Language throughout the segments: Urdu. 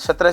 17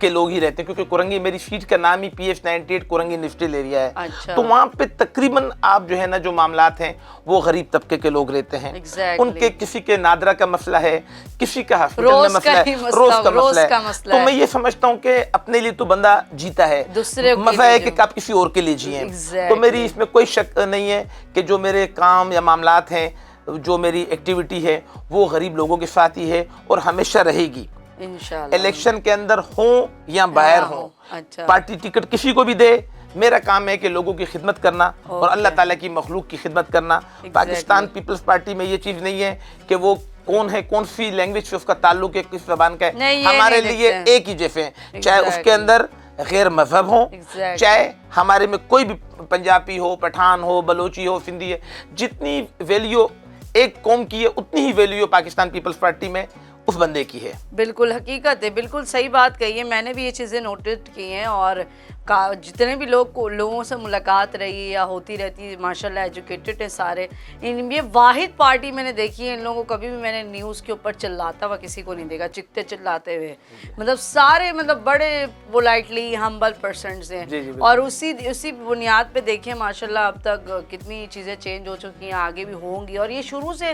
کے لوگ ہی رہتے ہیں، کیونکہ کورنگی میری سیٹ کا نام ہی PH98 کورنگی انڈسٹریل ایریا ہے. اچھا. تو وہاں پہ تقریباً آپ جو ہے نا جو معاملات ہیں وہ غریب طبقے کے لوگ رہتے ہیں. ان کے کسی کے نادرا کا مسئلہ ہے، کسی کا ہاسپٹل میں مسئلہ ہے، روز کا مسئلہ ہے. تو میں یہ سمجھتا ہوں کہ اپنے لیے تو بندہ جیتا ہے، مزہ ہے کہ آپ کسی اور کے لیے جئیں. تو میری اس میں کوئی شک نہیں ہے کہ جو میرے کام یا معاملات ہیں، جو میری ایکٹیویٹی ہے وہ غریب لوگوں کے ساتھ ہی ہے اور ہمیشہ رہے گی. الیکشن کے اندر ہوں یا باہر ہوں، پارٹی ٹکٹ کسی کو بھی دے، میرا کام ہے کہ لوگوں کی خدمت کرنا اور اللہ تعالیٰ کی مخلوق کی خدمت کرنا. پاکستان پیپلز پارٹی میں یہ چیز نہیں ہے کہ وہ کون ہے، کون سی لینگویج سے اس کا تعلق ہے، کس زبان کا ہے. ہمارے لیے ایک ہی جیسے ہیں، چاہے اس کے اندر غیر مذہب ہوں، چاہے ہمارے میں کوئی بھی پنجابی ہو، پٹھان ہو، بلوچی ہو، سندھی ہے. جتنی ویلیو ایک قوم کی ہے اتنی ہی ویلیو پاکستان پیپلز پارٹی میں اس بندے کی ہے. بالکل حقیقت ہے، بالکل صحیح بات کہی ہے. میں نے بھی یہ چیزیں نوٹڈ کی ہیں اور جتنے بھی لوگوں سے ملاقات رہی ہے یا ہوتی رہتی ہے، ماشاءاللہ ایجوکیٹڈ ہیں سارے. یہ واحد پارٹی میں نے دیکھی ہے، ان لوگوں کو کبھی بھی میں نے نیوز کے اوپر چلاتا ہوا کسی کو نہیں دیکھا چکتے چلاتے ہوئے. مطلب سارے بڑے پولائٹلی ہمبل پرسنز ہیں. اور اسی بنیاد پہ دیکھیں ماشاءاللہ اب تک کتنی چیزیں چینج ہو چکی ہیں، آگے بھی ہوں گی. اور یہ شروع سے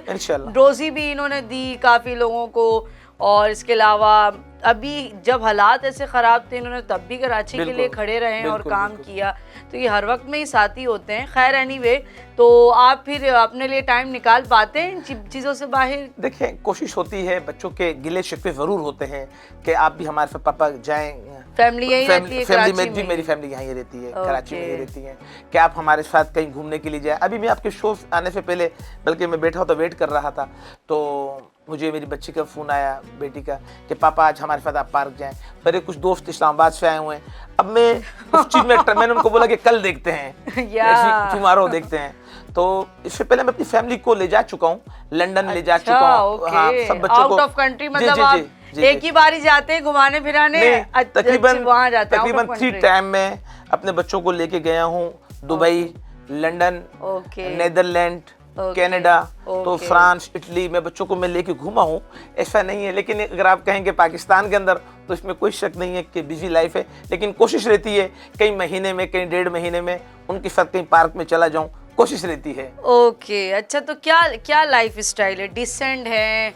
روزی بھی انہوں نے دی کافی لوگوں کو. اور اس کے علاوہ ابھی جب حالات ایسے خراب تھے انہوں نے تب بھی کراچی کے لیے کھڑے رہے اور کام کیا. تو یہ ہر وقت میں ہی ساتھی ہوتے ہیں. خیر اینی وے، تو آپ پھر اپنے لیے ٹائم نکال پاتے ہیں ان چیزوں سے باہر؟ دیکھیں کوشش ہوتی ہے، بچوں کے گلے شکوے ضرور ہوتے ہیں کہ آپ بھی ہمارے ساتھ پاپا جائیں. فیملی یہی رہتی ہے فیملی میں بھی، میری فیملی یہاں ہی رہتی ہے، کراچی میں ہی رہتی ہے، کہ آپ ہمارے ساتھ کہیں گھومنے کے لیے جائیں. ابھی میں آپ کے شو آنے سے پہلے بلکہ میں بیٹھا تو ویٹ کر رہا تھا، تو مجھے میری بچی کا فون آیا، بیٹی کا، کہ پاپا آج ہمارے ساتھ آپ پارک جائیں. میرے کچھ دوست اسلام آباد سے آئے ہوئے ہیں. اب میں اس چیز میں نے ان کو بولا کہ کل دیکھتے ہیں، ٹمارو دیکھتے ہیں. تو اس سے پہلے میں اپنی فیملی کو لے جا چکا ہوں، لنڈن لے جا چکا ہوں. ہاں، سب بچوں کو آؤٹ آف کنٹری، مطلب آپ ایک ہی باری جاتے ہیں گھمانے پھرانے؟ تقریباً 3 ٹائم میں اپنے بچوں کو لے کے گیا ہوں. دبئی، لنڈن، نیدرلینڈ، کینیڈا، تو فرانس، اٹلی میں بچوں کو میں لے کے گھوما ہوں. ایسا نہیں ہے، لیکن اگر آپ کہیں کہ پاکستان کے اندر تو اس میں کوئی شک نہیں ہے کہ بزی لائف ہے، لیکن کوشش رہتی ہے کئی مہینے میں، کئی 1.5 مہینے میں ان کے ساتھ کہیں پارک میں چلا جاؤں، کوشش رہتی ہے. اوکے، اچھا. تو کیا لائف اسٹائل ہے؟ ڈیسنٹ ہے؟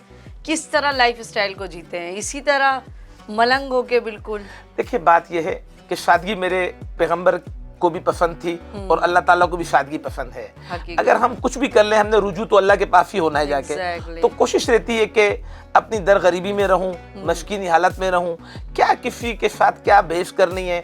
کس طرح لائف اسٹائل کو جیتے ہیں؟ اسی طرح ملنگ ہو کے بالکل؟ دیکھیں بات یہ ہے کہ سادگی میرے پیغمبر کو بھی پسند تھی اور اللہ تعالیٰ کو بھی سادگی پسند ہے. اگر ہم کچھ بھی کر لیں، ہم نے رجوع تو اللہ کے پاس ہی ہونا ہے جا کے. تو کوشش رہتی ہے کہ اپنی در غریبی میں رہوں، مسکینی حالت میں رہوں، کیا کسی کے ساتھ کیا بحث کرنی ہے.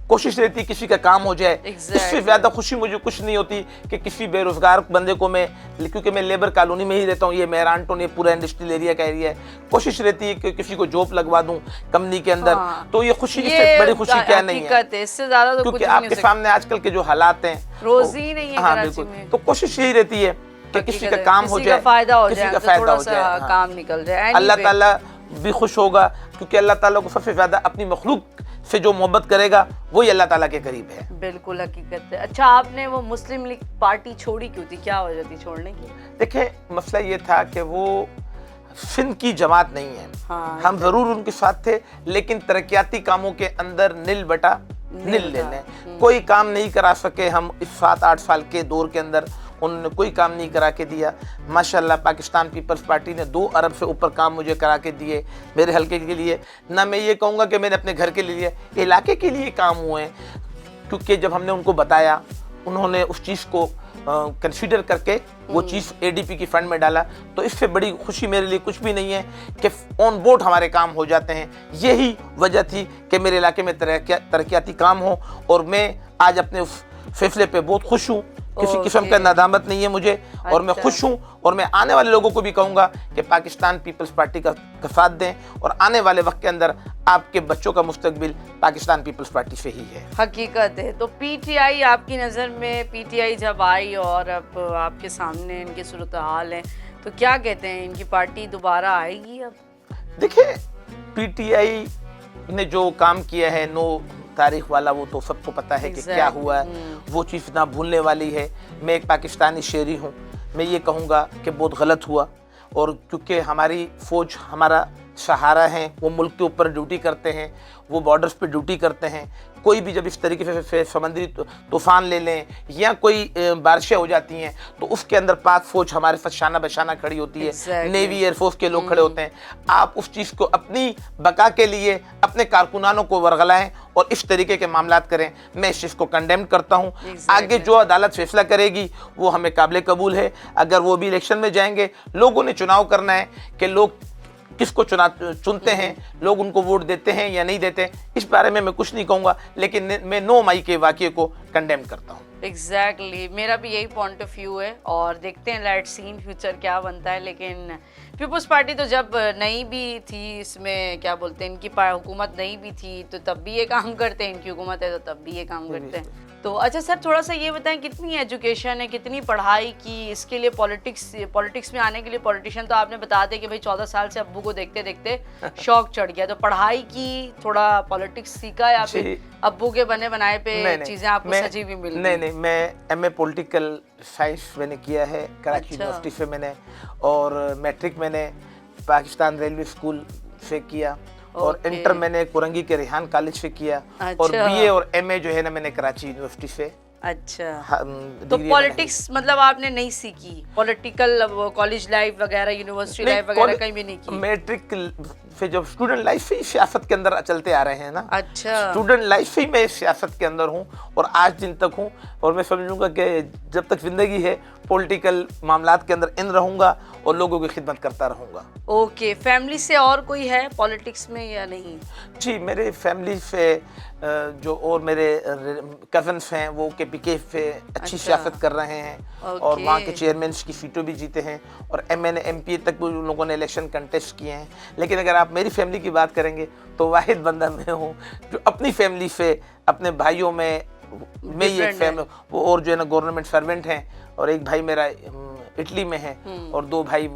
کوشش رہتی ہے کسی کا کام ہو جائے. اس سے زیادہ خوشی مجھے کچھ نہیں ہوتی کہ کسی بے روزگار بندے کو میں، کیونکہ میں لیبر کالونی میں ہی رہتا ہوں، یہ مہران ٹون، یہ پورا انڈسٹریل ایریا کا ایریا ہے. کوشش رہتی ہے کہ کسی کو جاب لگوا دوں کمپنی کے اندر. تو یہ خوشی، اس سے بڑی خوشی کیا نہیں ہے، اس سے زیادہ تو کیونکہ آپ کے سامنے آج کل کے جو حالات ہیں، روزی نہیں ہے کراچی میں. تو کوشش یہی رہتی ہے کہ کسی کا کام ہو جائے، کسی کا فائدہ ہو جائے، تھوڑا سا کام نکل جائے. اللہ تعالیٰ بھی خوش ہوگا، کیونکہ اللہ تعالیٰ کو سب سے زیادہ اپنی مخلوق سے جو محبت کرے گا وہی اللہ تعالیٰ کے قریب ہے. بالکل حقیقت ہے. اچھا، آپ نے وہ مسلم لیگ پارٹی چھوڑی کیوں تھی؟ کیا وجہ تھی چھوڑنے کی؟ دیکھیں مسئلہ یہ تھا کہ وہ سندھ کی جماعت نہیں ہے. ہم ضرور ان کے ساتھ تھے، لیکن ترقیاتی کاموں کے اندر نل بٹا نل لے لیں. کوئی کام نہیں کرا سکے ہم اس 7-8 سال کے دور کے اندر. انہوں نے کوئی کام نہیں کرا کے دیا. ماشاءاللہ پاکستان پیپلز پارٹی نے 2 ارب سے اوپر کام مجھے کرا کے دیے میرے حلقے کے لیے. نہ میں یہ کہوں گا کہ میں نے اپنے گھر کے لیے، علاقے کے لیے کام ہوئے ہیں. کیونکہ جب ہم نے ان کو بتایا، انہوں نے اس چیز کو کنسیڈر کر کے وہ چیز ADP کی فنڈ میں ڈالا. تو اس سے بڑی خوشی میرے لیے کچھ بھی نہیں ہے کہ آن بورڈ ہمارے کام ہو جاتے ہیں. یہی وجہ تھی کہ میرے علاقے میں ترقیاتی کام ہو، اور میں آج اپنے اس فیصلے پہ بہت خوش ہوں. کسی قسم کا ندامت نہیں ہے مجھے، اور میں خوش ہوں. اور میں آنے والے لوگوں کو بھی کہوں گا کہ پاکستان پیپلز پارٹی کا ساتھ دیں، اور آنے والے وقت کے اندر آپ کے بچوں کا مستقبل پاکستان پیپلز پارٹی سے ہی ہے. حقیقت ہے. تو PTI آپ کی نظر میں، PTI جب آئی اور اب آپ کے سامنے ان کی صورتحال ہے، تو کیا کہتے ہیں، ان کی پارٹی دوبارہ آئے گی اب؟ دیکھیں PTI نے جو کام کیا ہے، 9 تاریخ والا، وہ تو سب کو پتہ ہے کہ کیا ہوا ہے. وہ چیز نہ بھولنے والی ہے. میں ایک پاکستانی شہری ہوں، میں یہ کہوں گا کہ بہت غلط ہوا. اور کیونکہ ہماری فوج ہمارا سہارا ہیں, وہ ملک کے اوپر ڈیوٹی کرتے ہیں, وہ بارڈرز پہ ڈیوٹی کرتے ہیں. کوئی بھی جب اس طریقے سے سمندری طوفان لے لیں یا کوئی بارشیں ہو جاتی ہیں تو اس کے اندر پاک فوج ہمارے ساتھ شانہ بشانہ کھڑی ہوتی ہے, نیوی ایئر فورس کے لوگ کھڑے ہوتے ہیں. آپ اس چیز کو اپنی بقا کے لیے اپنے کارکنانوں کو ورغلائیں اور اس طریقے کے معاملات کریں. میں اس چیز کو کنڈیم کرتا ہوں. آگے جو عدالت فیصلہ کرے گی وہ ہمیں قابل قبول ہے. اگر وہ بھی الیکشن میں جائیں گے, لوگوں نے چناؤ کرنا ہے کہ لوگ کس کو چنتے ہیں, لوگ ان کو ووٹ دیتے ہیں یا نہیں دیتے, اس بارے میں کچھ نہیں کہوں گا, لیکن میں 9 مئی کے واقعے کو کنڈیم کرتا ہوں. ایگزیکٹلی میرا بھی یہی پوائنٹ آف ویو ہے, اور دیکھتے ہیں لیٹ سین فیوچر کیا بنتا ہے. لیکن پیپلز پارٹی تو جب نہیں بھی تھی, اس میں کیا بولتے ہیں, ان کی حکومت نہیں بھی تھی تو تب بھی یہ کام کرتے ہیں, ان کی حکومت ہے تو تب بھی یہ کام کرتے ہیں. تو اچھا سر, تھوڑا سا یہ بتائیں کتنی ایجوکیشن ہے, کتنی پڑھائی کی اس کے لیے, پولیٹکس میں آنے کے لیے. پولیٹیشین تو آپ نے بتا دیا کہ بھائی 14 سال سے ابو کو دیکھتے دیکھتے شوق چڑھ گیا, تو پڑھائی کی تھوڑا پولیٹکس سیکھا یا پھر ابو کے بنے بنائے پہ چیزیں آپ کو سجی بھی مل گئی؟ نہیں, میں ایم اے پولیٹیکل سائنس میں نے کیا ہے کراچی یونیورسٹی سے میں نے, اور میٹرک میں نے پاکستان ریلوے اسکول سے کیا, اور انٹر میں نے کورنگی کے ریحان کالج سے کیا, اور بی اے اور ایم اے جو ہے نا میں نے کراچی یونیورسٹی سے. اچھا, تو پولیٹکس مطلب آپ نے نہیں سیکھی, پولیٹیکل کالج لائف وغیرہ یونیورسٹی لائف وغیرہ کہیں بھی نہیں کی؟ میٹرک سے جب اسٹوڈنٹ لائف سے ہی سیاست کے اندر چلتے آ رہے ہیں نا. اچھا, اسٹوڈنٹ لائف سے ہی میں سیاست کے اندر ہوں اور آج دن تک ہوں, اور میں سمجھوں گا کہ جب تک زندگی ہے پولیٹیکل معاملات کے اندر ان رہوں گا اور لوگوں کی خدمت کرتا رہوں گا. اوکے, فیملی سے اور کوئی ہے پولیٹکس میں یا نہیں؟ جی, میرے فیملی سے جو اور میرے کزنس ہیں وہ کے پی کے سے اچھی سیاست کر رہے ہیں, اور وہاں کے چیئرمینس کی سیٹوں بھی جیتے ہیں, اور ایم این ایم پی تک بھی ان لوگوں نے الیکشن کنٹیسٹ کیے ہیں. لیکن اگر آپ میری فیملی کی بات کریں گے تو واحد بندہ میں ہوں جو اپنی فیملی سے, اپنے بھائیوں میں یہ ایک فیملی, وہ اور جو ہے نا گورنمنٹ سروینٹ ہیں, اور ایک بھائی میرا اٹلی میں ہے, اور 2 بھائی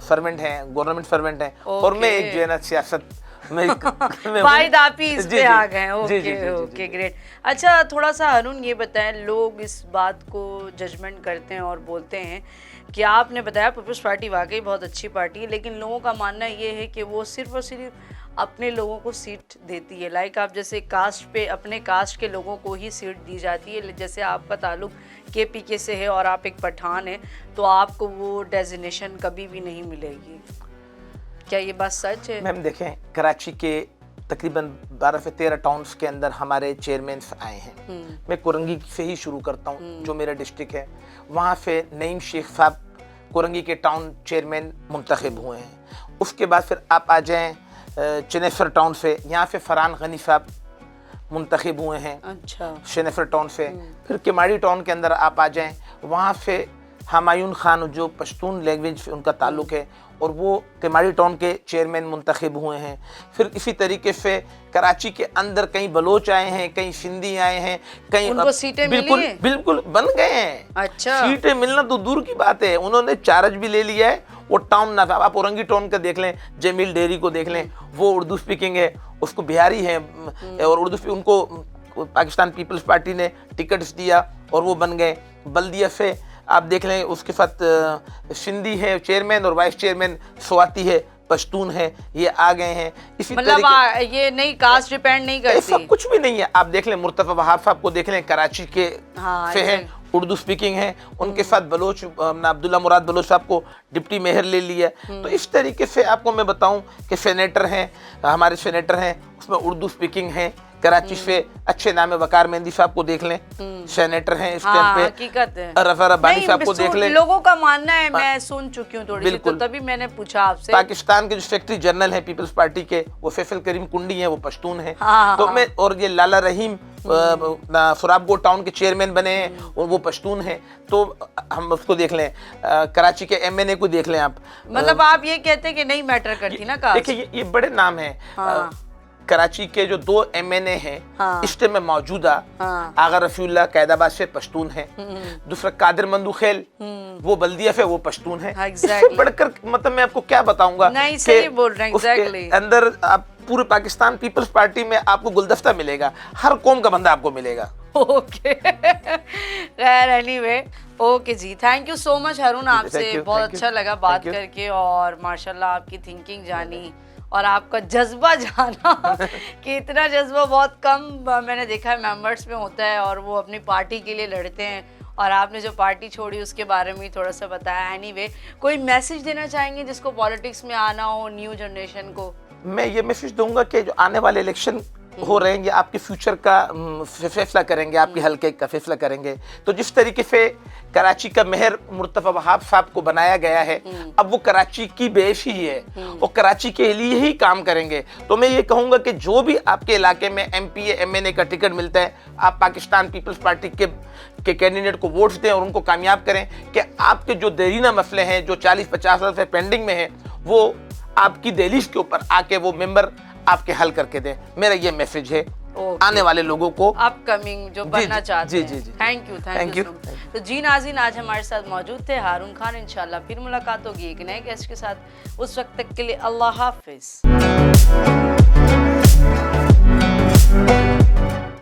سروینٹ ہیں, گورنمنٹ سروینٹ ہیں, اور میں ایک جو ہے نا سیاست فائد آپ ہی اس پہ آ گئے. Okay great. اچھا, تھوڑا سا ہارون یہ بتائیں, لوگ اس بات کو ججمنٹ کرتے ہیں اور بولتے ہیں کہ آپ نے بتایا پیپلز پارٹی واقعی بہت اچھی پارٹی ہے, لیکن لوگوں کا ماننا یہ ہے کہ وہ صرف اور صرف اپنے لوگوں کو سیٹ دیتی ہے. لائک آپ جیسے کاسٹ پہ اپنے کاسٹ کے لوگوں کو ہی سیٹ دی جاتی ہے, جیسے آپ کا تعلق کے پی کے سے ہے اور آپ ایک پٹھان ہیں تو آپ کو وہ ڈیزینیشن کبھی بھی نہیں ملے گی. کیا یہ بات سچ ہے؟ میم دیکھیں, کراچی کے تقریباً 12 سے 13 ٹاؤنز کے اندر ہمارے چیئرمینس آئے ہیں. میں کورنگی سے ہی شروع کرتا ہوں جو میرا ڈسٹرکٹ ہے. وہاں سے نعیم شیخ صاحب کورنگی کے ٹاؤن چیئرمین منتخب ہوئے ہیں. اس کے بعد پھر آپ آ جائیں چنیسر ٹاؤن سے, یہاں سے فرحان غنی صاحب منتخب ہوئے ہیں. اچھا, چنیسر ٹاؤن سے. پھر کیماڑی ٹاؤن کے اندر آپ آ جائیں, وہاں سے ہمایون خان جو پشتون لینگویج سے ان کا تعلق ہے, اور وہ کیماڑی ٹاؤن کے چیئرمین منتخب ہوئے ہیں. پھر اسی طریقے سے کراچی کے اندر کئی بلوچ آئے ہیں, کئی سندھی آئے ہیں, کئی ان کو سیٹیں ملی ہیں, بالکل بن گئے ہیں. اچھا, سیٹیں ملنا تو دور کی بات ہے, انہوں نے چارج بھی لے لیا ہے. وہ ٹاؤن نہ, آپ اورنگی ٹاؤن کا دیکھ لیں, جمیل ڈیری کو دیکھ لیں, وہ اردو اسپیکنگ ہے, اس کو بہاری ہیں, اور اردو ان کو پاکستان پیپلز پارٹی نے ٹکٹس دیا اور وہ بن گئے. بلدیہ سے آپ دیکھ لیں, اس کے ساتھ سندھی ہے چیئرمین, اور وائس چیئرمین سواتی ہے, پشتون ہے, یہ آ گئے ہیں. اسی مطلب یہ نہیں کاسٹ ڈیپینڈ نہیں کرتی, ایسا کچھ بھی نہیں ہے. آپ دیکھ لیں مرتضی وہاب صاحب کو دیکھ لیں, کراچی کے سے ہیں, اردو اسپیکنگ ہے. ان کے ساتھ بلوچ عبداللہ مراد بلوچ صاحب کو ڈپٹی میئر لے لیا. تو اس طریقے سے آپ کو میں بتاؤں کہ سینیٹر ہیں, ہمارے سینیٹر ہیں, اس میں اردو اسپیکنگ ہیں. کراچی سے اچھے نام ہے, وقار مہندی صاحب کو دیکھ لیں, سینیٹر ہیں اس ٹائم پہ. حقیقت ہے, رفیع ربانی صاحب کو دیکھ لیں. لوگوں کا ماننا ہے, میں سن چکی ہوں تھوڑی سی, تو تبھی میں نے پوچھا آپ سے. پاکستان کے جو سیکرٹری جنرل ہیں پیپلز پارٹی کے, وہ فیصل کریم کنڈی ہیں, وہ پشتون ہیں. تو میں, اور یہ لالا رحیم سراب گو ٹاؤن کے چیئرمین بنے ہیں, اور وہ پشتون ہیں. تو ہم اس کو دیکھ لیں, کراچی کے ایم این اے کو دیکھ لیں آپ. مطلب آپ یہ کہتے ہیں کہ نہیں میٹر کرتی نا کاسٹ؟ دیکھیں یہ بڑے نام ہیں. کراچی کے جو 2 ایم این اے ہیں اس ٹائم میں موجودہ, آغا رفیع اللہ قائد آباد سے پشتون ہیں, دوسرا قادر مندوخیل وہ بلدیہ سے, وہ پشتون ہیں. اس سے بڑھ کر مطلب میں آپ کو کیا بتاؤں گا, نہیں صحیح بول رہے ہیں, ایگزیکٹلی. اندر آپ پورے پاکستان پیپلز پارٹی میں آپ کو گلدستہ ملے گا, ہر قوم کا بندہ آپ کو ملے گا. اوکے, خیر اینی وے, اوکے جی، thank you so much Haroon, آپ سے بہت اچھا لگا بات کر کے، اور ماشاءاللہ آپ کی تھنکنگ جانی اور آپ کا جذبہ جانا کہ اتنا جذبہ بہت کم میں نے دیکھا ہے ممبرس میں ہوتا ہے، اور وہ اپنی پارٹی کے لیے لڑتے ہیں، اور آپ نے جو پارٹی چھوڑی اس کے بارے میں تھوڑا سا بتایا. اینی وے، کوئی میسج دینا چاہیں گے جس کو پالیٹکس میں آنا ہو، نیو جنریشن کو؟ میں یہ میسج دوں گا کہ جو آنے والے الیکشن ہو رہے ہیں یہ آپ کے فیوچر کا فیصلہ کریں گے، آپ کے حلقے کا فیصلہ کریں گے. تو جس طریقے سے کراچی کا میئر مرتضی وہاب صاحب کو بنایا گیا ہے، اب وہ کراچی کی بیس ہی ہے، وہ کراچی کے لیے ہی کام کریں گے. تو میں یہ کہوں گا کہ جو بھی آپ کے علاقے میں M P A M N A کا ٹکٹ ملتا ہے، آپ پاکستان پیپلز پارٹی کے کینڈیڈیٹ کو ووٹس دیں اور ان کو کامیاب کریں کہ آپ کے جو دیرینہ مسئلے ہیں، جو 40-50 سال سے پینڈنگ میں ہیں، وہ آپ کی دہلیز کے اوپر آ کے وہ ممبر آپ کے حل کر کے دیں. میرا یہ میسج ہے آنے والے لوگوں کو، اپ کمنگ جو بننا چاہتے ہیں. جی. Thank you. تو جی ناظرین، آج ہمارے ساتھ موجود تھے ہارون خان. انشاءاللہ پھر ملاقات ہوگی ایک نئے گیسٹ کے ساتھ. اس وقت تک کے لیے اللہ حافظ.